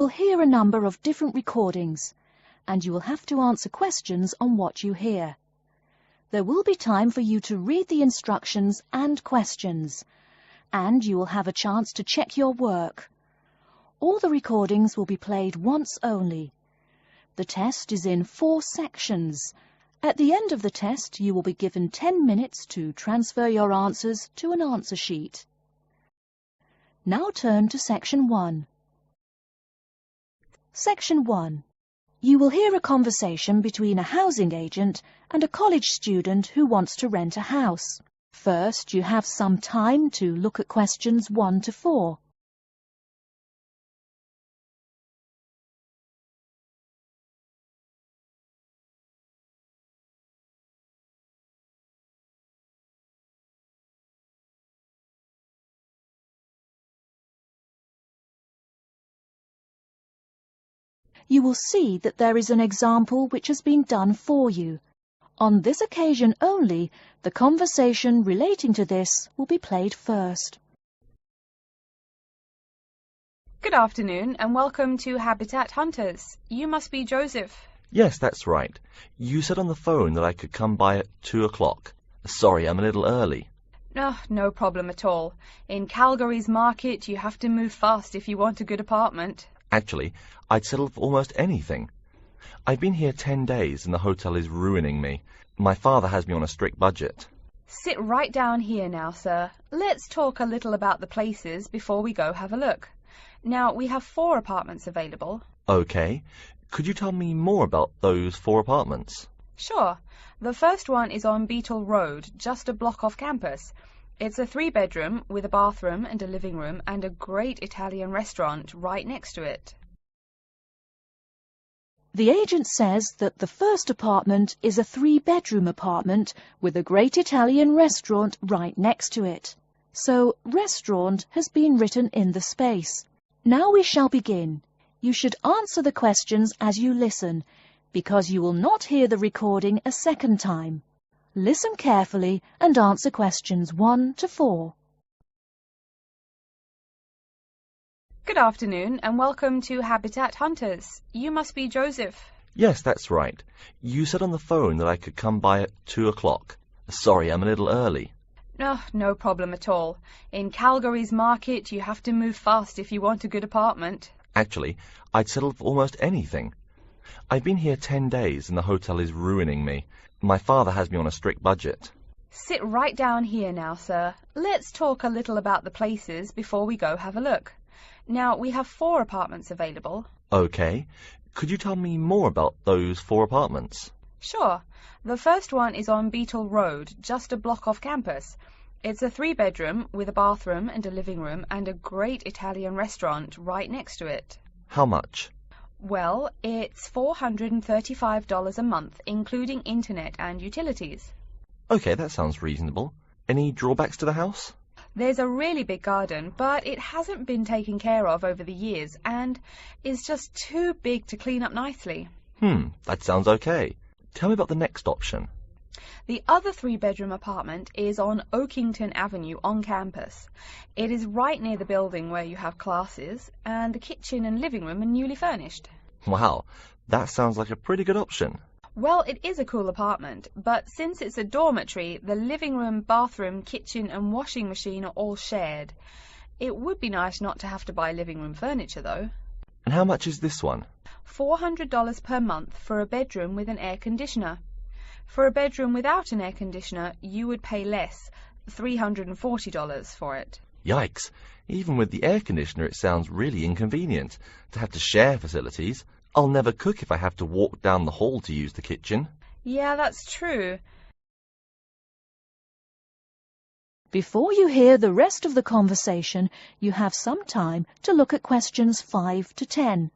You'll hear a number of different recordings, and you will have to answer questions on what you hear. There will be time for you to read the instructions and questions, and you will have a chance to check your work. All the recordings will be played once only. The test is in 4 sections. At the end of the test, you will be given 10 minutes to transfer your answers to an answer sheet. Now turn to Section 1. Section 1. You will hear a conversation between a housing agent and a college student who wants to rent a house. First, you have some time to look at questions 1 to 4. You will see that there is an example which has been done for you. On this occasion only, the conversation relating to this will be played first. Good afternoon and welcome to Habitat Hunters. You must be Joseph. Yes, that's right. You said on the phone that I could come by at 2 o'clock. Sorry, I'm a little early. No problem at all. In Calgary's market, you have to move fast if you want a good apartment. Actually, I'd settle for almost anything. I've been here 10 days and the hotel is ruining me. My father has me on a strict budget. Sit right down here now, sir. Let's talk a little about the places before we go have a look. Now, we have 4 apartments available. Okay. Could you tell me more about those 4 apartments? Sure. The first one is on Beetle Road, just a block off campus. It's a 3-bedroom with a bathroom and a living room and a great Italian restaurant right next to it. The agent says that the first apartment is a 3-bedroom apartment with a great Italian restaurant right next to it. So, restaurant has been written in the space. Now we shall begin. You should answer the questions as you listen, because you will not hear the recording a second time. Listen carefully and answer questions 1 to 4. Good afternoon and welcome to Habitat Hunters. You must be Joseph. Yes, that's right. You said on the phone that I could come by at 2 o'clock. Sorry, I'm a little early. No problem at all. In Calgary's market, you have to move fast if you want a good apartment. Actually, I'd settle for almost anything. I've been here 10 days and the hotel is ruining me. My father has me on a strict budget. Sit right down here now, sir. Let's talk a little about the places before we go have a look. Now, we have 4 apartments available. Okay. Could you tell me more about those 4 apartments? Sure. The first one is on Beetle Road, just a block off campus. It's a 3-bedroom with a bathroom and a living room and a great Italian restaurant right next to it. How much? Well, it's $435 a month, including internet and utilities. Okay, that sounds reasonable. Any drawbacks to the house? There's a really big garden, but it hasn't been taken care of over the years and is just too big to clean up nicely. That sounds okay. Tell me about the next option. The other 3-bedroom apartment is on Oakington Avenue on campus. It is right near the building where you have classes, and the kitchen and living room are newly furnished. Wow, that sounds like a pretty good option. Well, it is a cool apartment, but since it's a dormitory, the living room, bathroom, kitchen and washing machine are all shared. It would be nice not to have to buy living room furniture, though. And how much is this one? $400 per month for a bedroom with an air conditioner. For a bedroom without an air conditioner, you would pay less, $340 for it. Yikes. Even with the air conditioner, it sounds really inconvenient to have to share facilities. I'll never cook if I have to walk down the hall to use the kitchen. Yeah, that's true. Before you hear the rest of the conversation, you have some time to look at questions 5 to 10.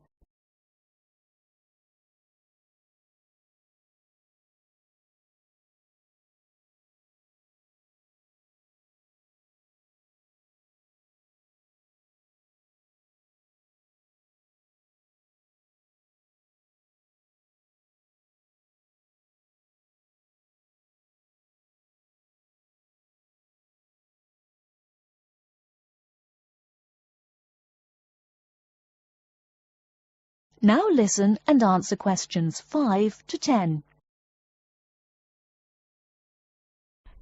Now listen and answer questions 5 to 10.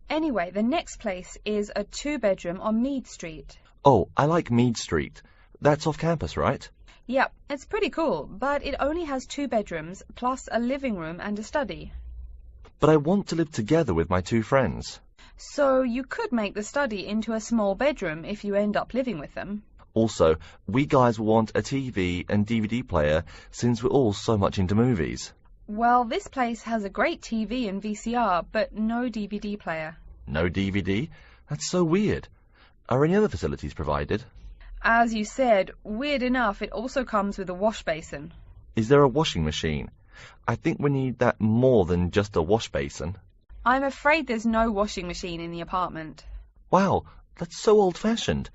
Anyway, the next place is a 2-bedroom on Mead Street. Oh, I like Mead Street. That's off campus, right? Yep, it's pretty cool, but it only has 2 bedrooms, plus a living room and a study. But I want to live together with my 2 friends. So you could make the study into a small bedroom if you end up living with them. Also, we guys want a TV and DVD player since we're all so much into movies. Well, this place has a great TV and VCR, but no DVD player. No DVD? That's so weird. Are any other facilities provided? As you said, weird enough, it also comes with a wash basin. Is there a washing machine? I think we need that more than just a wash basin. I'm afraid there's no washing machine in the apartment. Wow, that's so old-fashioned.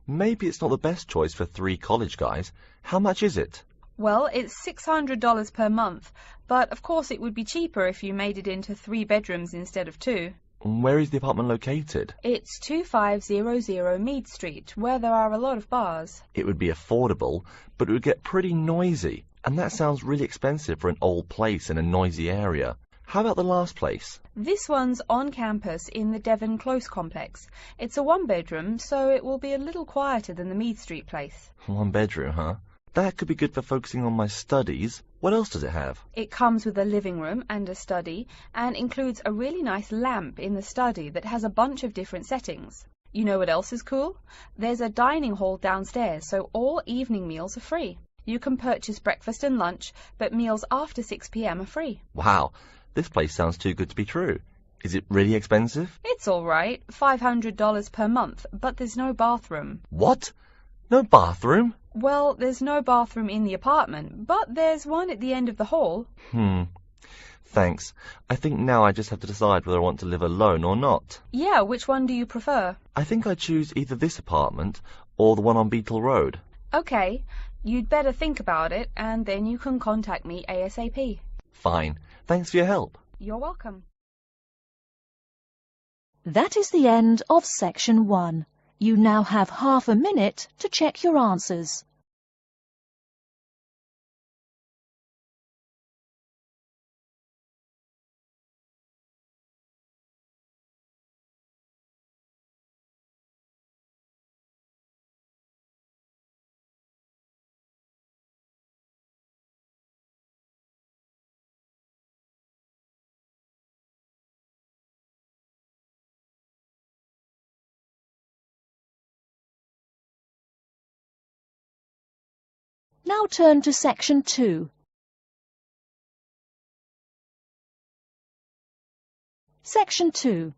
Maybe it's not the best choice for 3 college guys. How much is it? Well, it's $600 per month, but of course it would be cheaper if you made it into 3 bedrooms instead of 2. Where is the apartment located? It's 2500 Mead Street, where there are a lot of bars. It would be affordable, but it would get pretty noisy. And that sounds really expensive for an old place in a noisy area. How about the last place? This one's on campus in the Devon Close complex. It's a 1-bedroom, so it will be a little quieter than the Mead Street place. 1 bedroom, huh? That could be good for focusing on my studies. What else does it have? It comes with a living room and a study, and includes a really nice lamp in the study that has a bunch of different settings. You know what else is cool? There's a dining hall downstairs, so all evening meals are free. You can purchase breakfast and lunch, but meals after 6 p.m. are free. Wow, this place sounds too good to be true. Is it really expensive? It's all right, $500 per month, but there's no bathroom. What? No bathroom? Well, there's no bathroom in the apartment, but there's one at the end of the hall. Thanks. I think now I just have to decide whether I want to live alone or not. Yeah, which one do you prefer? I think I choose either this apartment or the one on Beetle Road. Okay, you'd better think about it, and then you can contact me ASAP. Fine. Thanks for your help. You're welcome. That is the end of section 1. You now have half a minute to check your answers. Now turn to section 2. Section 2.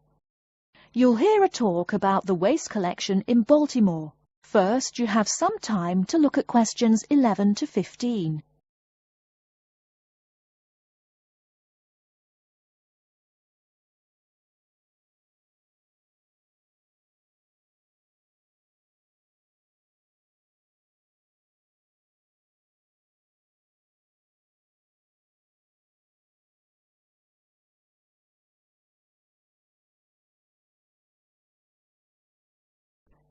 You'll hear a talk about the waste collection in Baltimore. First, you have some time to look at questions 11 to 15.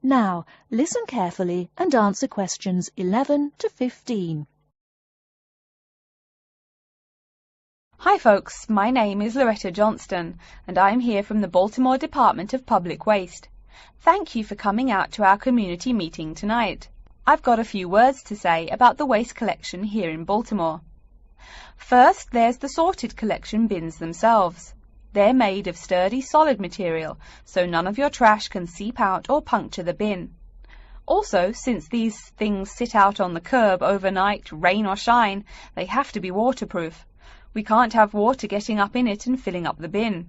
Now, listen carefully and answer questions 11 to 15. Hi folks, my name is Loretta Johnston, and I'm here from the Baltimore Department of Public Waste. Thank you for coming out to our community meeting tonight. I've got a few words to say about the waste collection here in Baltimore. First, there's the sorted collection bins themselves. They're made of sturdy, solid material, so none of your trash can seep out or puncture the bin. Also, since these things sit out on the curb overnight, rain or shine, they have to be waterproof. We can't have water getting up in it and filling up the bin.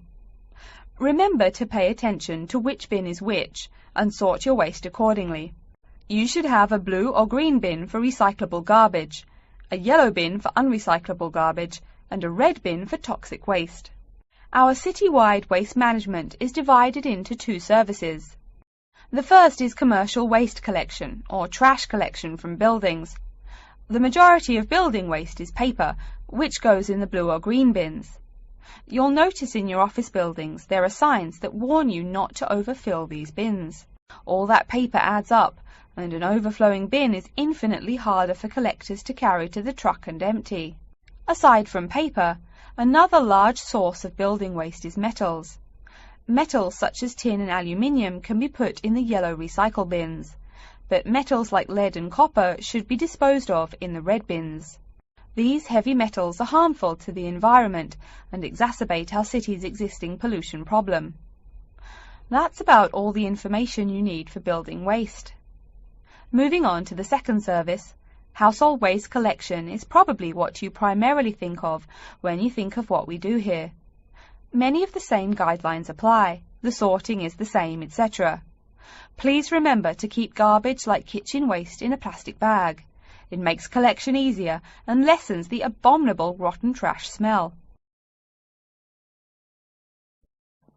Remember to pay attention to which bin is which, and sort your waste accordingly. You should have a blue or green bin for recyclable garbage, a yellow bin for unrecyclable garbage, and a red bin for toxic waste. Our citywide waste management is divided into 2 services. The first is commercial waste collection, or trash collection from buildings. The majority of building waste is paper, which goes in the blue or green bins. You'll notice in your office buildings there are signs that warn you not to overfill these bins. All that paper adds up, and an overflowing bin is infinitely harder for collectors to carry to the truck and empty. Aside from paper, another large source of building waste is metals. Metals such as tin and aluminium can be put in the yellow recycle bins, but metals like lead and copper should be disposed of in the red bins. These heavy metals are harmful to the environment and exacerbate our city's existing pollution problem. That's about all the information you need for building waste. Moving on to the second service, household waste collection is probably what you primarily think of when you think of what we do here. Many of the same guidelines apply, the sorting is the same, etc. Please remember to keep garbage like kitchen waste in a plastic bag. It makes collection easier and lessens the abominable rotten trash smell.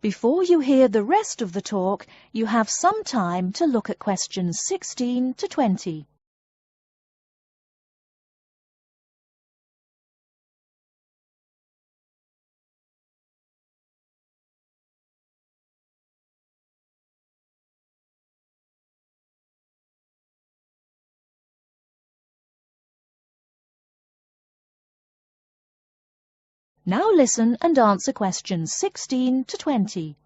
Before you hear the rest of the talk, you have some time to look at questions 16 to 20. Now listen and answer questions 16 to 20.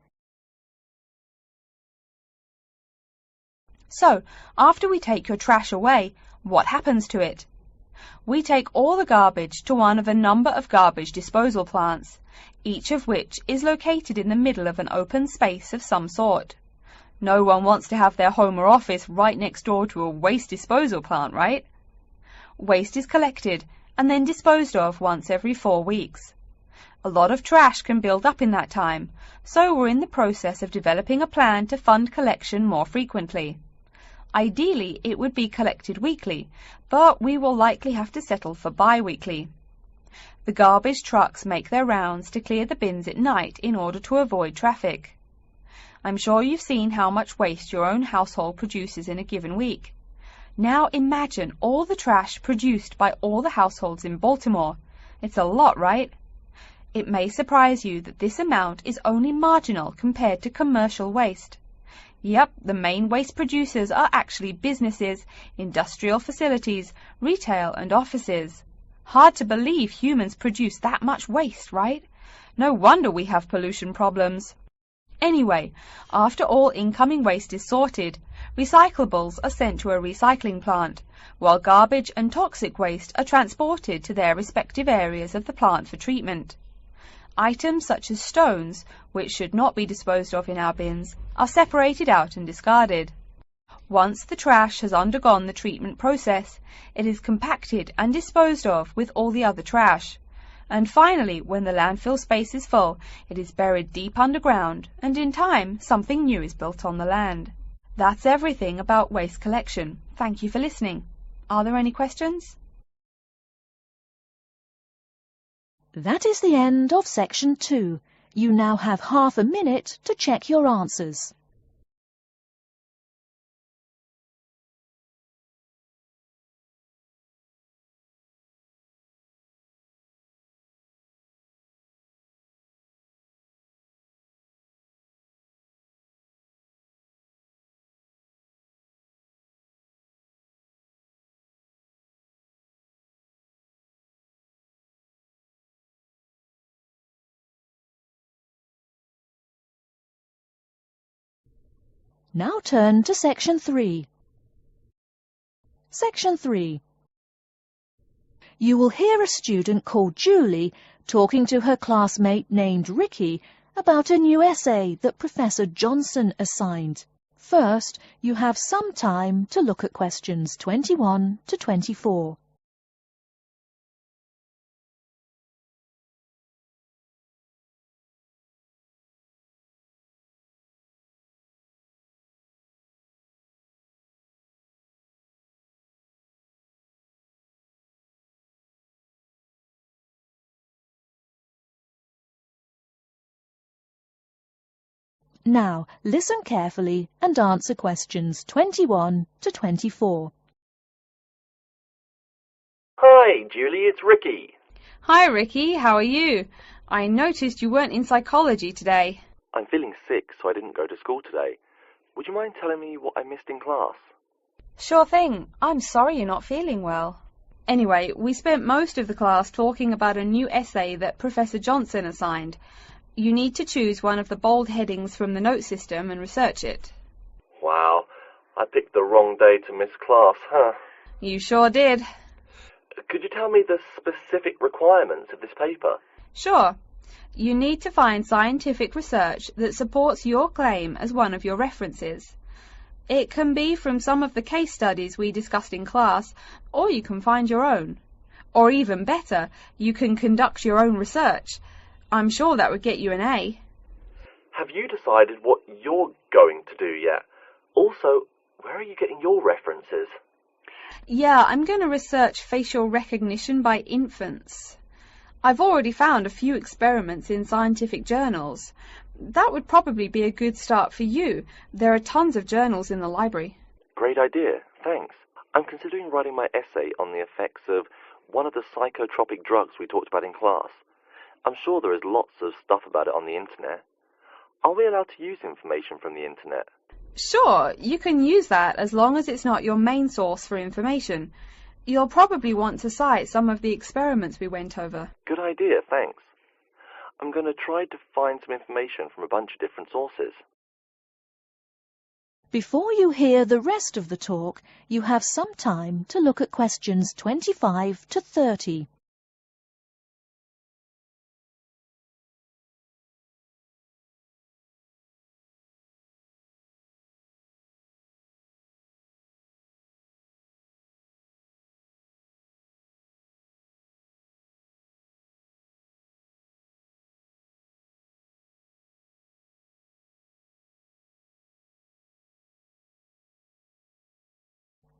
So, after we take your trash away, what happens to it? We take all the garbage to one of a number of garbage disposal plants, each of which is located in the middle of an open space of some sort. No one wants to have their home or office right next door to a waste disposal plant, right? Waste is collected and then disposed of once every 4 weeks. A lot of trash can build up in that time, so we're in the process of developing a plan to fund collection more frequently. Ideally, it would be collected weekly, but we will likely have to settle for bi-weekly. The garbage trucks make their rounds to clear the bins at night in order to avoid traffic. I'm sure you've seen how much waste your own household produces in a given week. Now imagine all the trash produced by all the households in Baltimore. It's a lot, right? It may surprise you that this amount is only marginal compared to commercial waste. Yep, the main waste producers are actually businesses, industrial facilities, retail and offices. Hard to believe humans produce that much waste, right? No wonder we have pollution problems. Anyway, after all incoming waste is sorted, recyclables are sent to a recycling plant, while garbage and toxic waste are transported to their respective areas of the plant for treatment. Items such as stones, which should not be disposed of in our bins, are separated out and discarded. Once the trash has undergone the treatment process, it is compacted and disposed of with all the other trash. And finally, when the landfill space is full, it is buried deep underground, and in time, something new is built on the land. That's everything about waste collection. Thank you for listening. Are there any questions? That is the end of section 2. You now have half a minute to check your answers. Now turn to section 3. Section 3. You will hear a student called Julie talking to her classmate named Ricky about a new essay that Professor Johnson assigned. First, you have some time to look at questions 21 to 24. Now, listen carefully and answer questions 21 to 24. Hi, Julie, it's Ricky. Hi Ricky, how are you? I noticed you weren't in psychology today. I'm feeling sick, so I didn't go to school today. would you mind telling me what I missed in class? Sure thing. I'm sorry you're not feeling well. Anyway, we spent most of the class talking about a new essay that Professor Johnson assigned. You need to choose one of the bold headings from the note system and research it. Wow, I picked the wrong day to miss class, huh? You sure did. Could you tell me the specific requirements of this paper? Sure. You need to find scientific research that supports your claim as one of your references. It can be from some of the case studies we discussed in class, or you can find your own. Or even better, you can conduct your own research. I'm sure that would get you an A. Have you decided what you're going to do yet? Also, where are you getting your references? Yeah, I'm going to research facial recognition by infants. I've already found a few experiments in scientific journals. That would probably be a good start for you. There are tons of journals in the library. Great idea, thanks. I'm considering writing my essay on the effects of one of the psychotropic drugs we talked about in class. I'm sure there is lots of stuff about it on the internet. Are we allowed to use information from the internet? Sure, you can use that as long as it's not your main source for information. You'll probably want to cite some of the experiments we went over. Good idea, thanks. I'm going to try to find some information from a bunch of different sources. Before you hear the rest of the talk, you have some time to look at questions 25 to 30.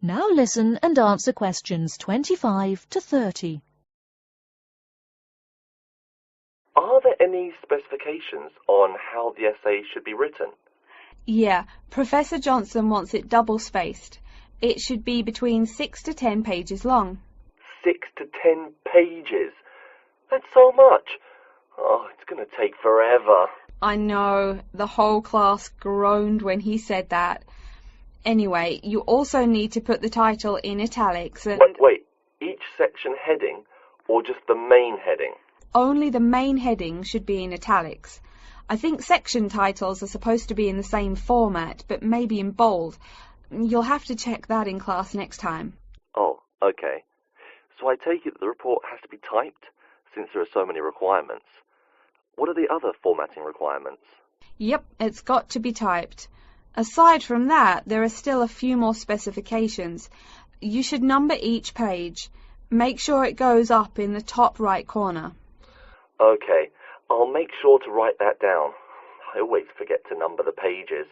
Now listen and answer questions 25 to 30. Are there any specifications on how the essay should be written? Yeah, Professor Johnson wants it double-spaced. It should be between 6 to 10 pages long. 6 to 10 pages? That's so much. Oh, it's going to take forever. I know, the whole class groaned when he said that. Anyway, you also need to put the title in italics and... Wait, each section heading or just the main heading? Only the main heading should be in italics. I think section titles are supposed to be in the same format, but maybe in bold. You'll have to check that in class next time. Oh, okay. So I take it that the report has to be typed, since there are so many requirements. What are the other formatting requirements? Yep, it's got to be typed. Aside from that, there are still a few more specifications. You should number each page. Make sure it goes up in the top right corner. Okay, I'll make sure to write that down. I always forget to number the pages.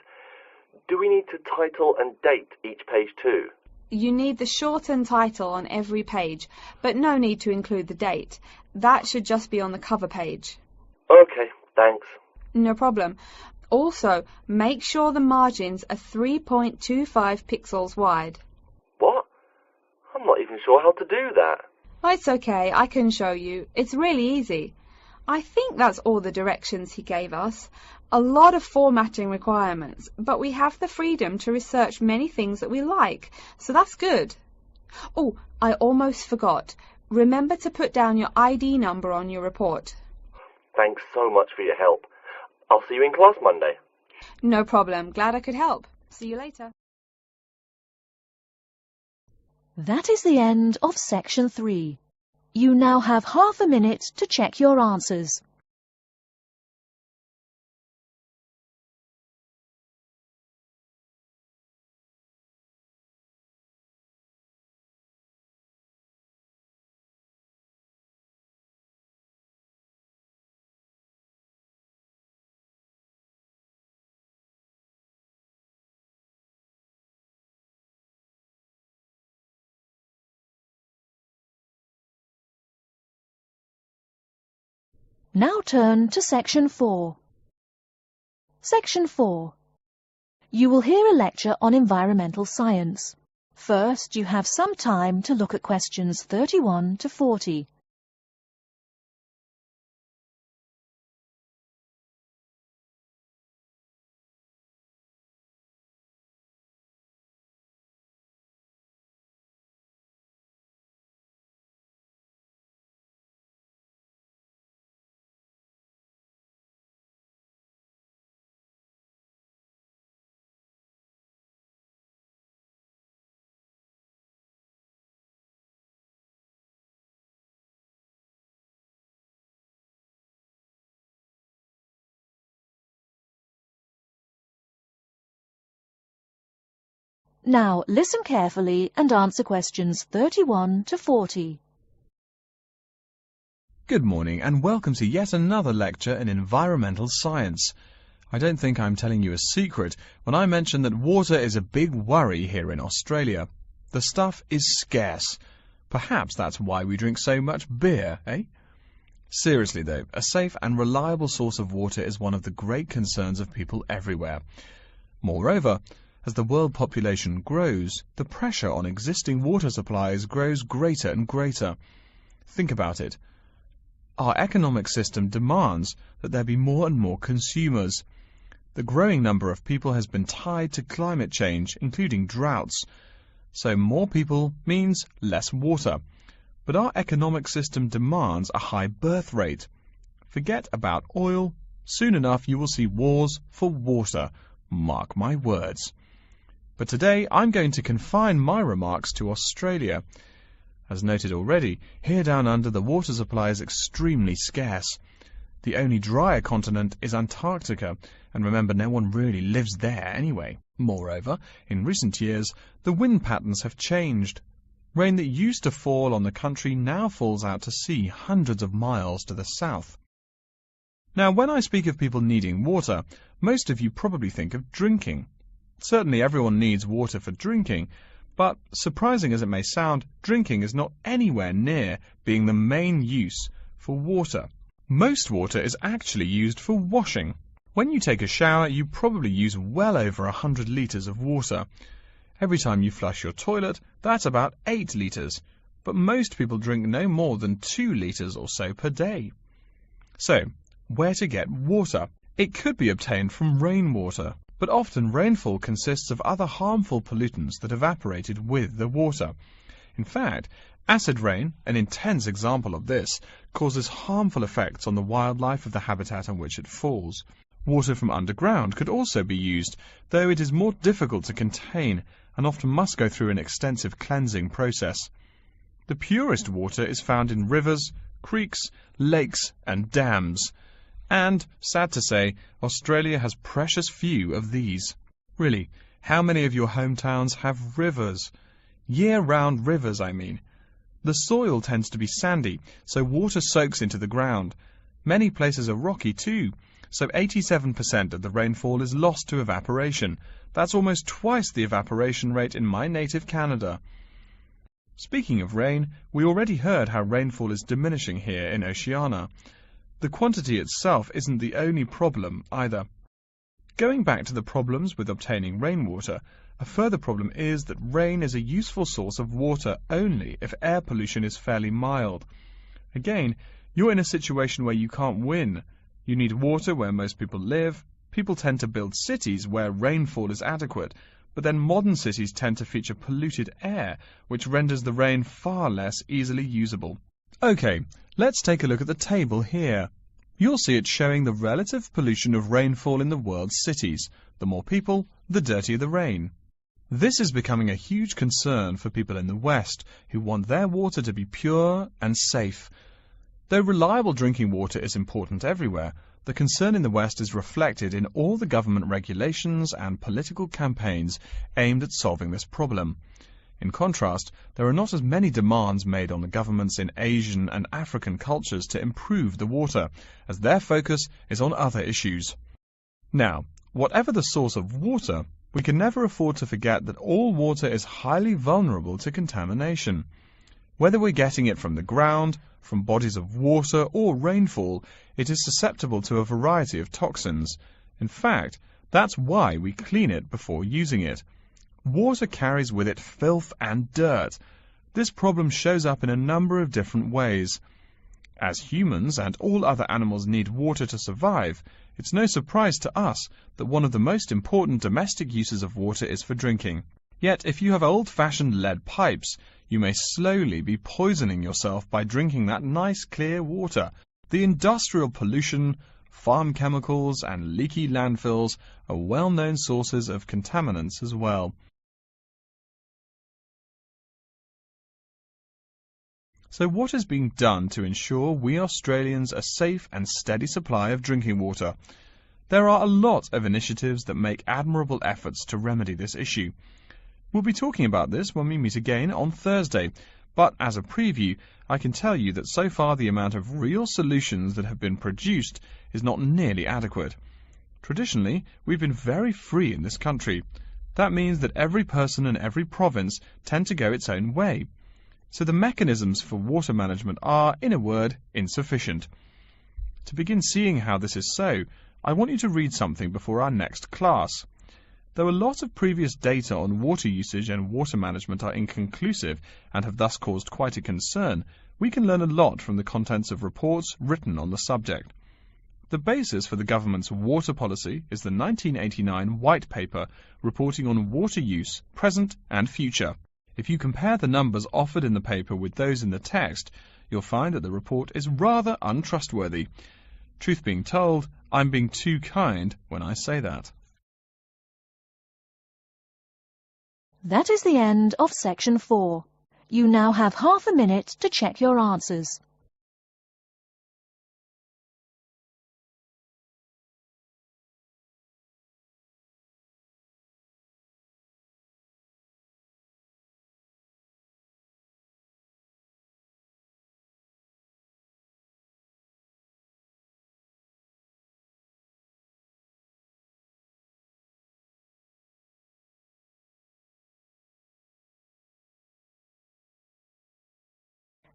Do we need to title and date each page too? You need the shortened title on every page, but no need to include the date. That should just be on the cover page. Okay, thanks. No problem. Also, make sure the margins are 3.25 pixels wide. What? I'm not even sure how to do that. Oh, it's okay, I can show you. It's really easy. I think that's all the directions he gave us. A lot of formatting requirements, but we have the freedom to research many things that we like, so that's good. Oh, I almost forgot. Remember to put down your ID number on your report. Thanks so much for your help. I'll see you in class Monday. No problem. Glad I could help. See you later. That is the end of section 3. You now have half a minute to check your answers. Now turn to section 4. Section 4. You will hear a lecture on environmental science. First, you have some time to look at questions 31 to 40. Now listen carefully and answer questions 31 to 40. Good morning and welcome to yet another lecture in environmental science. I don't think I'm telling you a secret when I mention that water is a big worry here in Australia. The stuff is scarce. Perhaps that's why we drink so much beer, eh? Seriously though, a safe and reliable source of water is one of the great concerns of people everywhere. Moreover, as the world population grows, the pressure on existing water supplies grows greater and greater. Think about it. Our economic system demands that there be more and more consumers. The growing number of people has been tied to climate change, including droughts. So more people means less water. But our economic system demands a high birth rate. Forget about oil. Soon enough you will see wars for water. Mark my words. But today I'm going to confine my remarks to Australia. As noted already, here down under the water supply is extremely scarce. The only drier continent is Antarctica, and remember, no one really lives there anyway. Moreover, in recent years, the wind patterns have changed. Rain that used to fall on the country now falls out to sea hundreds of miles to the south. Now, when I speak of people needing water, most of you probably think of drinking. Certainly everyone needs water for drinking, but surprising as it may sound, drinking is not anywhere near being the main use for water. Most water is actually used for washing. When you take a shower, you probably use well over 100 litres of water. Every time you flush your toilet, that's about 8 litres, but most people drink no more than 2 litres or so per day. So, where to get water? It could be obtained from rainwater, but often rainfall consists of other harmful pollutants that evaporated with the water. In fact, acid rain, an intense example of this, causes harmful effects on the wildlife of the habitat on which it falls. Water from underground could also be used, though it is more difficult to contain and often must go through an extensive cleansing process. The purest water is found in rivers, creeks, lakes and dams. And, sad to say, Australia has precious few of these. Really, how many of your hometowns have rivers? Year-round rivers, I mean. The soil tends to be sandy, so water soaks into the ground. Many places are rocky too, so 87% of the rainfall is lost to evaporation. That's almost twice the evaporation rate in my native Canada. Speaking of rain, we already heard how rainfall is diminishing here in Oceania. The quantity itself isn't the only problem either. Going back to the problems with obtaining rainwater, a further problem is that rain is a useful source of water only if air pollution is fairly mild. Again, you're in a situation where you can't win. You need water where most people live. People tend to build cities where rainfall is adequate, but then modern cities tend to feature polluted air, which renders the rain far less easily usable. Okay, let's take a look at the table here. You'll see it showing the relative pollution of rainfall in the world's cities. The more people, the dirtier the rain. This is becoming a huge concern for people in the West, who want their water to be pure and safe. Though reliable drinking water is important everywhere, the concern in the West is reflected in all the government regulations and political campaigns aimed at solving this problem. In contrast, there are not as many demands made on the governments in Asian and African cultures to improve the water, as their focus is on other issues. Now, whatever the source of water, we can never afford to forget that all water is highly vulnerable to contamination. Whether we're getting it from the ground, from bodies of water or rainfall, it is susceptible to a variety of toxins. In fact, that's why we clean it before using it. Water carries with it filth and dirt. This problem shows up in a number of different ways. As humans and all other animals need water to survive, it's no surprise to us that one of the most important domestic uses of water is for drinking. Yet, if you have old-fashioned lead pipes, you may slowly be poisoning yourself by drinking that nice clear water. The industrial pollution, farm chemicals and leaky landfills are well-known sources of contaminants as well. So what is being done to ensure we Australians a safe and steady supply of drinking water? There are a lot of initiatives that make admirable efforts to remedy this issue. We'll be talking about this when we meet again on Thursday, but as a preview, I can tell you that so far the amount of real solutions that have been produced is not nearly adequate. Traditionally, we've been very free in this country. That means that every person and every province tend to go its own way. So the mechanisms for water management are, in a word, insufficient. To begin seeing how this is so, I want you to read something before our next class. Though a lot of previous data on water usage and water management are inconclusive and have thus caused quite a concern, we can learn a lot from the contents of reports written on the subject. The basis for the government's water policy is the 1989 White Paper reporting on water use, present and future. If you compare the numbers offered in the paper with those in the text, you'll find that the report is rather untrustworthy. Truth being told, I'm being too kind when I say that. That is the end of section 4. You now have half a minute to check your answers.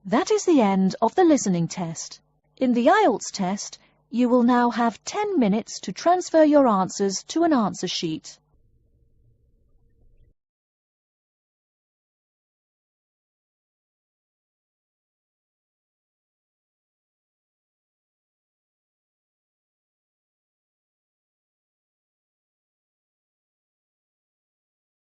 That is the end of the listening test. In the Ielts test, you will now have 10 minutes to transfer your answers to an answer sheet.